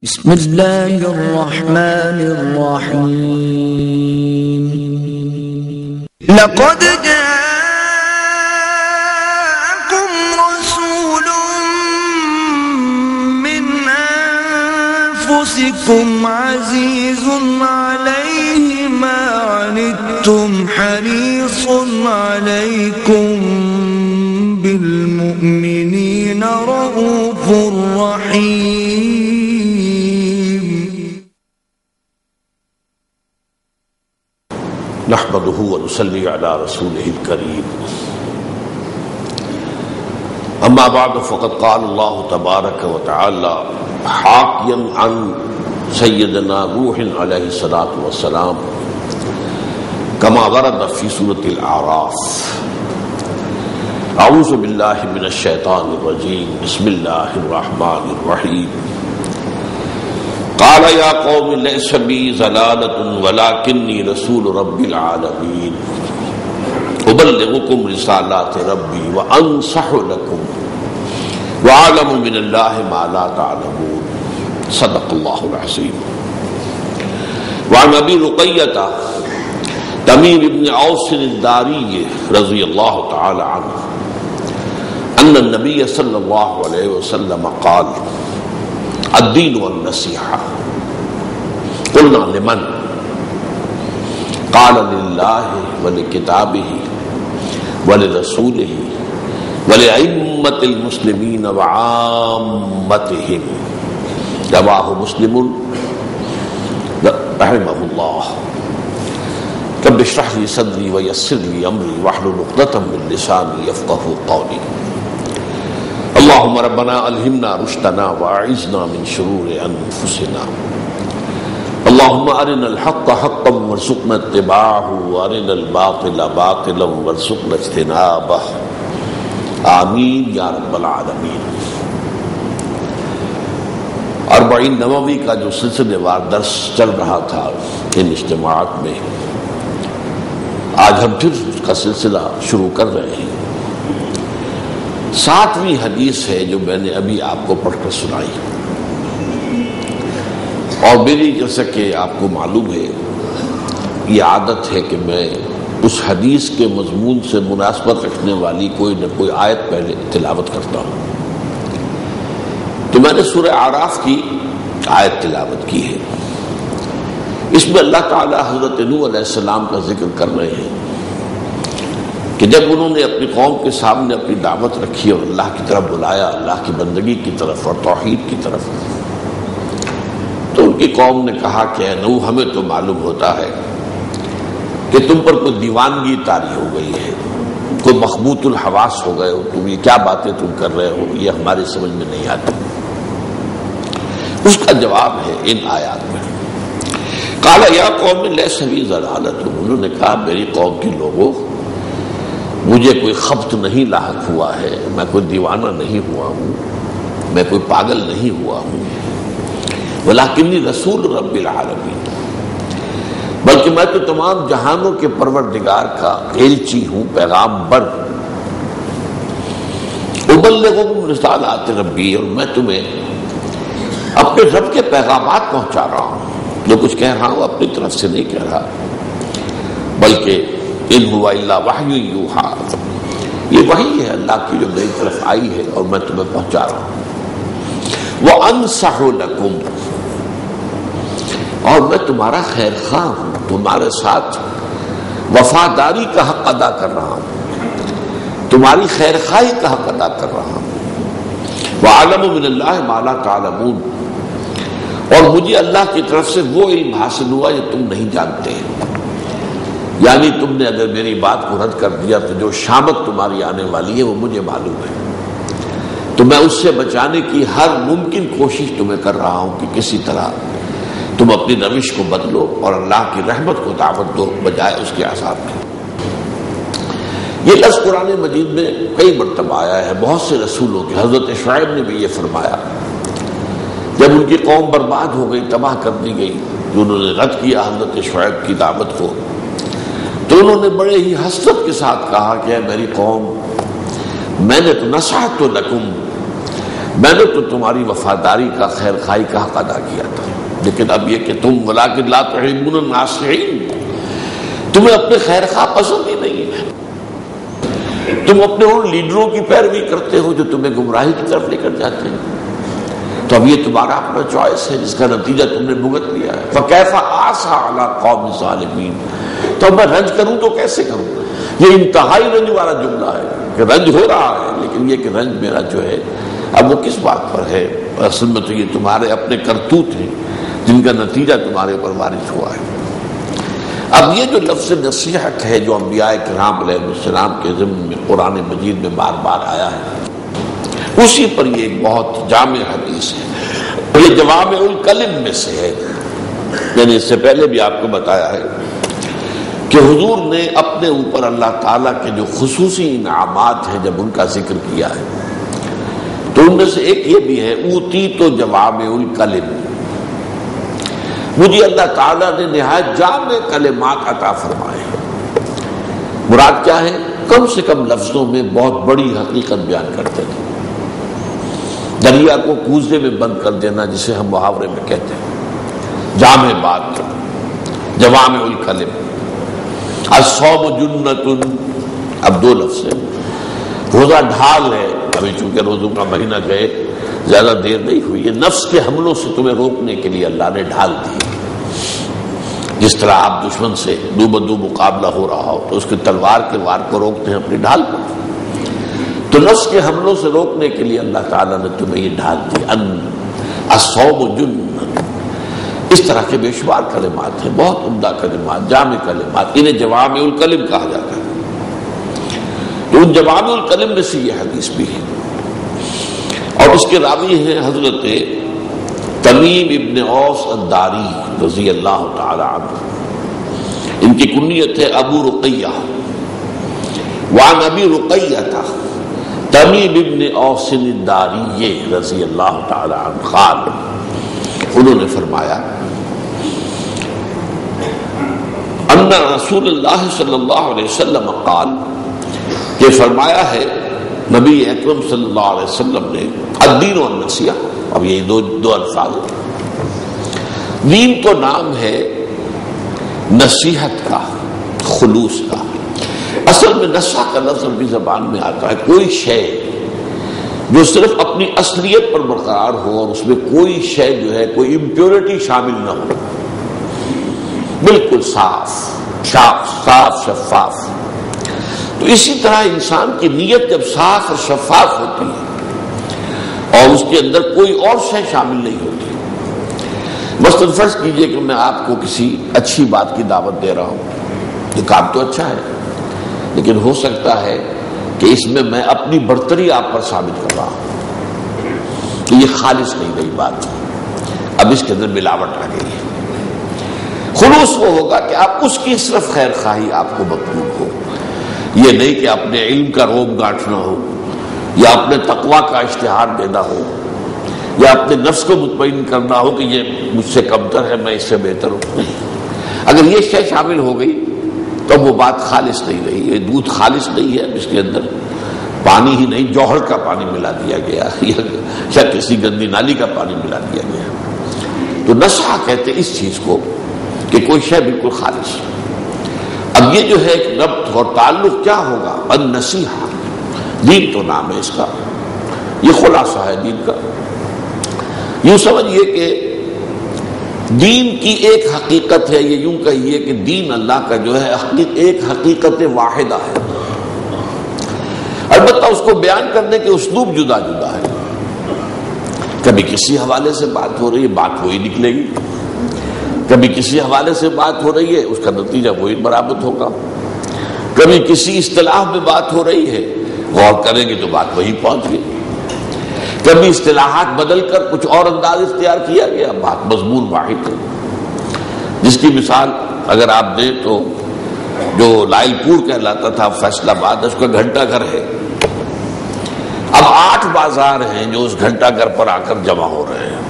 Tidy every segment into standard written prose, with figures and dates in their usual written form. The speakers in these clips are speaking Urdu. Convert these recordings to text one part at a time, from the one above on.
بسم اللہ الرحمن الرحیم لقد جاءکم رسول من انفسکم عزیز علیہ ما عنتم حریص علیکم بالمؤمنین رؤوف رحیم نحمده ونصلي على رسوله الكريم اما بعد فقد قال الله تبارك وتعالى حاكيا عن سيدنا نوح عليه الصلاة والسلام كما ورد في سورة الأعراف. اعوذ بالله من الشيطان الرجيم بسم الله الرحمن الرحيم. قال يا قوم ليس بي ضلالة ولكني رسول رب العالمين أبلغكم رسالات ربي وأنصح لكم وأعلم من الله ما لا تعلمون. صدق الله العظيم. وعن أبي رقية تميم بن أوس الداري رضي الله تعالى عنه أن النبي صلى الله عليه وسلم قال الدین والنصیحہ. قلنا لمن؟ قال للہ ولکتابہ ولرسولہ ولأئمة المسلمین وعامتہم. رواہ مسلم رحمہ اللہ. رب اشرح لي صدری ویسر لي امری واحلل عقدۃ من لسانی یفقہوا قولی. اللهم ربنا الہمنا رشدنا واعذنا من شرور انفسنا. اللهم ارنا الحق حقا وارزقنا اتباعه وارنا الباطل باطلا وارزقنا اجتنابه. آمین یا رب العالمین. 40 نووی کا جو سلسلے وار درس چل رہا تھا ان اجتماعات میں، آج ہم پھر اس کا سلسلہ شروع کر رہے ہیں. 7ویں حدیث ہے جو میں نے ابھی آپ کو پڑھ کر سنائی، اور میری جیسا کہ آپ کو معلوم ہے یہ عادت ہے کہ میں اس حدیث کے مضمون سے مناسبت رکھنے والی کوئی نہ کوئی آیت پہلے تلاوت کرتا ہوں. تو میں نے سورہ اعراف کی آیت تلاوت کی ہے. اس میں اللہ تعالی حضرت نوح علیہ السلام کا ذکر کر رہے ہیں کہ جب انہوں نے اپنی قوم کے سامنے اپنی دعوت رکھی اور اللہ کی طرف بلایا، اللہ کی بندگی کی طرف اور توحید کی طرف، تو ان کی قوم نے کہا کہ اے نوح، ہمیں تو معلوم ہوتا ہے کہ تم پر کوئی دیوانگی طاری ہو گئی ہے، کوئی مخبوط الحواس ہو گئے ہو، تم یہ کیا باتیں تم کر رہے ہو، یہ ہماری سمجھ میں نہیں آتی. اس کا جواب ہے ان آیات میں. قال یا قوم لیس بی ضلالۃ. انہوں نے کہا میری قوم کے لوگوں، مجھے کوئی خبط نہیں لاحق ہوا ہے، میں کوئی دیوانہ نہیں ہوا ہوں، میں کوئی پاگل نہیں ہوا ہوں. ولکنی رسول رب العالمین. بلکہ میں تو تمام جہانوں کے پروردگار کا ایلچی ہوں، پیغام بر. ابلغکم رسالات ربی. اور میں تمہیں اپنے رب کے پیغامات پہنچا رہا ہوں. جو کچھ کہہ رہا ہوں اپنی طرف سے نہیں کہہ رہا، بلکہ ان ہوا الا وحی یوحا. یہ وحی ہے اللہ کی جو میری طرف آئی ہے اور میں تمہیں پہنچا رہا ہوں. وانصح لکم. اور میں تمہارا خیر خواہ ہوں، تمہارے ساتھ وفاداری کا حق ادا کر رہا ہوں، تمہاری خیر خواہی کا حق ادا کر رہا ہوں. وَأَعْلَمُ مِنَ اللَّهِ مَا لَا تَعْلَمُونَ. اور مجھے اللہ کی طرف سے وہ علم حاصل ہوا جو تم نہیں جانتے ہیں. یعنی تم نے اگر میری بات کو رد کر دیا تو جو شامت تمہاری آنے والی ہے وہ مجھے معلوم ہے. تو میں اس سے بچانے کی ہر ممکن کوشش تمہیں کر رہا ہوں کہ کسی طرح تم اپنی روش کو بدلو اور اللہ کی رحمت کو دعوت دو بجائے اس کے عذاب کے. یہ لفظ قرآن مجید میں کئی مرتبہ آیا ہے بہت سے رسولوں کے. حضرت شعیب نے بھی یہ فرمایا جب ان کی قوم برباد ہو گئی، تباہ کر دی گئی، جو انہوں نے رد کیا حضرت شعیب کی دعوت کو، تو انہوں نے بڑے ہی حسرت کے ساتھ کہا کہ اے میری قوم، میں نے تو نصحت لکم، میں نے تو تمہاری وفاداری کا خیر خواہی کا حق ادا کیا تھا، لیکن اب یہ کہ تم ولکن لا تحبون الناصحین، تمہیں اپنے خیر خواہ پسند ہی نہیں ہے، تم اپنے ان لیڈروں کی پیروی کرتے ہو جو تمہیں گمراہی کی طرف لے کر جاتے ہیں، تو اب یہ تمہارا اپنا چوائس ہے جس کا نتیجہ تم نے بھگت لیا ہے۔ فَكَيْفَ أَعْصَىٰ عَلَىٰ قَوْمِ ظَالِمِينَ، تو میں رنج کروں تو کیسے کروں؟ یہ انتہائی رنج والا جملہ ہے کہ رنج ہو رہا ہے، لیکن یہ کہ رنج میرا جو ہے اب وہ کس بات پر ہے؟ اصل میں تو یہ تمہارے اپنے کرتوت ہیں جن کا نتیجہ تمہارے اوپر وارد ہوا ہے۔ اب یہ جو لفظ نصیحت ہے جو انبیاء کرام علیہ السلام کے ضمن میں قرآن مجید میں بار بار آیا ہے، اسی پر یہ ایک بہت جامع حدیث ہے، یہ جوامع الکلم میں سے ہے۔ میں نے اس سے پہلے بھی آپ کو بتایا ہے کہ حضور نے اپنے اوپر اللہ تعالیٰ کے جو خصوصی انعامات ہیں جب ان کا ذکر کیا ہے تو ان میں سے ایک یہ بھی ہے اوتیت جوامع الکلم، مجھے اللہ تعالیٰ نے نہایت جامع کلمات عطا فرمائے ہیں۔ مراد کیا ہے؟ کم سے کم لفظوں میں بہت بڑی حقیقت بیان کرتے تھے، دریا کو کوزے میں بند کر دینا جسے ہم محاورے میں کہتے ہیں، جامع بات، جوامع الکلم۔ الصوم جنۃ، اب دو لفظ ہیں، روزہ ڈھال ہے، ابھی چونکہ روزوں کا مہینہ گئے زیادہ دیر نہیں ہوئی، یہ نفس کے حملوں سے تمہیں روکنے کے لیے اللہ نے ڈھال دی۔ جس طرح آپ دشمن سے دو بدو مقابلہ ہو رہا ہو تو اس کے تلوار کے وار کو روکتے ہیں اپنی ڈھال پر، تو نفس کے حملوں سے روکنے کے لیے اللہ تعالیٰ نے تمہیں یہ ڈھال دی۔ الصوم جنۃ، اس طرح کے بے شمار کلمات ہیں، بہت عمدہ کلمات، جامع کلمات، انہیں جوامع الکلم کہا جاتا ہے۔ تو ان جوامع الکلم میں سے یہ حدیث بھی ہے، اور اس کے راوی ہیں حضرت تمیم ابن اوس الداری رضی اللہ تعالی عنہ، ان کی کنیت ہے ابو رقیہ، وعن ابی رقیہ تمیم ابن اوس الداری رضی اللہ تعالی عنہ قال، انہوں نے فرمایا ان رسول اللہ صلی اللہ علیہ وسلم قال، کہ فرمایا ہے نبی اکرم صلی اللہ علیہ وسلم نے، الدین والنصیحہ، اب یہ دو الفاظ، دین تو نام ہے نصیحت کا، خلوص کا، اصل میں نصح کا لفظ عربی زبان میں آتا ہے کوئی شے جو صرف اپنی اصلیت پر برقرار ہو اور اس میں کوئی شے جو ہے کوئی امپیورٹی شامل نہ ہو، بالکل صاف شفاف۔ تو اسی طرح انسان کی نیت جب صاف اور شفاف ہوتی ہے اور اس کے اندر کوئی اور شے شامل نہیں ہوتی، مثلاً فرض کیجئے کہ میں آپ کو کسی اچھی بات کی دعوت دے رہا ہوں، یہ کام تو اچھا ہے لیکن ہو سکتا ہے کہ اس میں میں اپنی برتری آپ پر ثابت کر رہا ہوں، تو یہ خالص نہیں رہی بات، اب اس کے اندر ملاوٹ آ گئی ہے۔ خلوص وہ ہوگا کہ آپ اس کی صرف خیر خواہی آپ کو مطلوب ہو، یہ نہیں کہ اپنے علم کا روب گاٹھنا ہو، یا اپنے تقوی کا اشتہار دینا ہو، یا اپنے نفس کو مطمئن کرنا ہو کہ یہ مجھ سے کمتر ہے، میں اس سے بہتر ہوں۔ اگر یہ شے شامل ہو گئی تو وہ بات خالص نہیں رہی، یہ دودھ خالص نہیں ہے، اس کے اندر پانی ہی نہیں جوہر کا پانی ملا دیا گیا یا کسی گندی نالی کا پانی ملا دیا گیا۔ تو نصح کہتے اس چیز کو کہ کوئی شے بالکل خالص۔ اب یہ جو ہے ایک ربط اور تعلق کیا ہوگا؟ النصیحہ، دین تو نام ہے اس کا، یہ خلاصہ ہے دین کا۔ یوں سمجھئے کہ دین کی ایک حقیقت ہے، یہ یوں کہیے کہ دین اللہ کا جو ہے ایک حقیقت واحدہ ہے، البتہ اس کو بیان کرنے کے اسلوب جدا جدا ہے۔ کبھی کسی حوالے سے بات ہو رہی ہے، بات وہی نکلے گی، کبھی کسی حوالے سے بات ہو رہی ہے، اس کا نتیجہ وہی برآمد ہوگا، کبھی کسی اصطلاح میں بات ہو رہی ہے، غور کریں گے تو بات وہی پہنچ گئی، کبھی اصطلاحات بدل کر کچھ اور انداز اختیار کیا گیا، بات مضمون واحد ہے۔ جس کی مثال اگر آپ دیں تو جو لائل پور کہلاتا تھا فیصل آباد، اس کا گھنٹہ گھر ہے، اب 8 بازار ہیں جو اس گھنٹہ گھر پر آ کر جمع ہو رہے ہیں،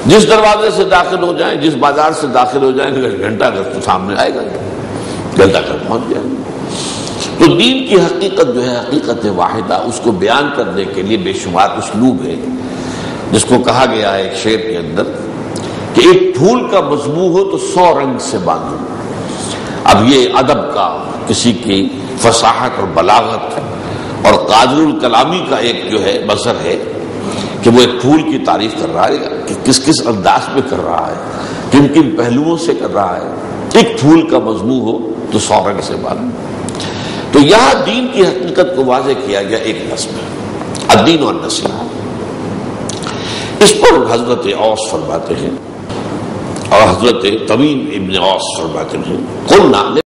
جس دروازے سے داخل ہو جائیں، جس بازار سے داخل ہو جائیں، گھنٹہ گھر تو سامنے آئے گا، گھنٹہ گھر پہنچ جائیں گے۔ تو دین کی حقیقت جو ہے حقیقت واحدہ، اس کو بیان کرنے کے لیے بے شمار اسلوب ہے، جس کو کہا گیا ہے ایک شعر کے اندر کہ ایک پھول کا مضمون ہو تو 100 رنگ سے باندھو۔ اب یہ ادب کا، کسی کی فصاحت اور بلاغت اور قادر الکلامی کا ایک جو ہے مظہر ہے کہ وہ ایک پھول کی تعریف کر رہا ہے کہ کس کس انداز میں کر رہا ہے، کن کن پہلوؤں سے کر رہا ہے۔ ایک پھول کا مضمون ہو تو 100 رنگ سے باندھو۔ تو یہاں دین کی حقیقت کو واضح کیا گیا ایک نظم ہے، الدین والنصیحہ۔ اس پر حضرت اوس فرماتے ہیں اور حضرت تمیم ابن اوس فرماتے ہیں، قلنا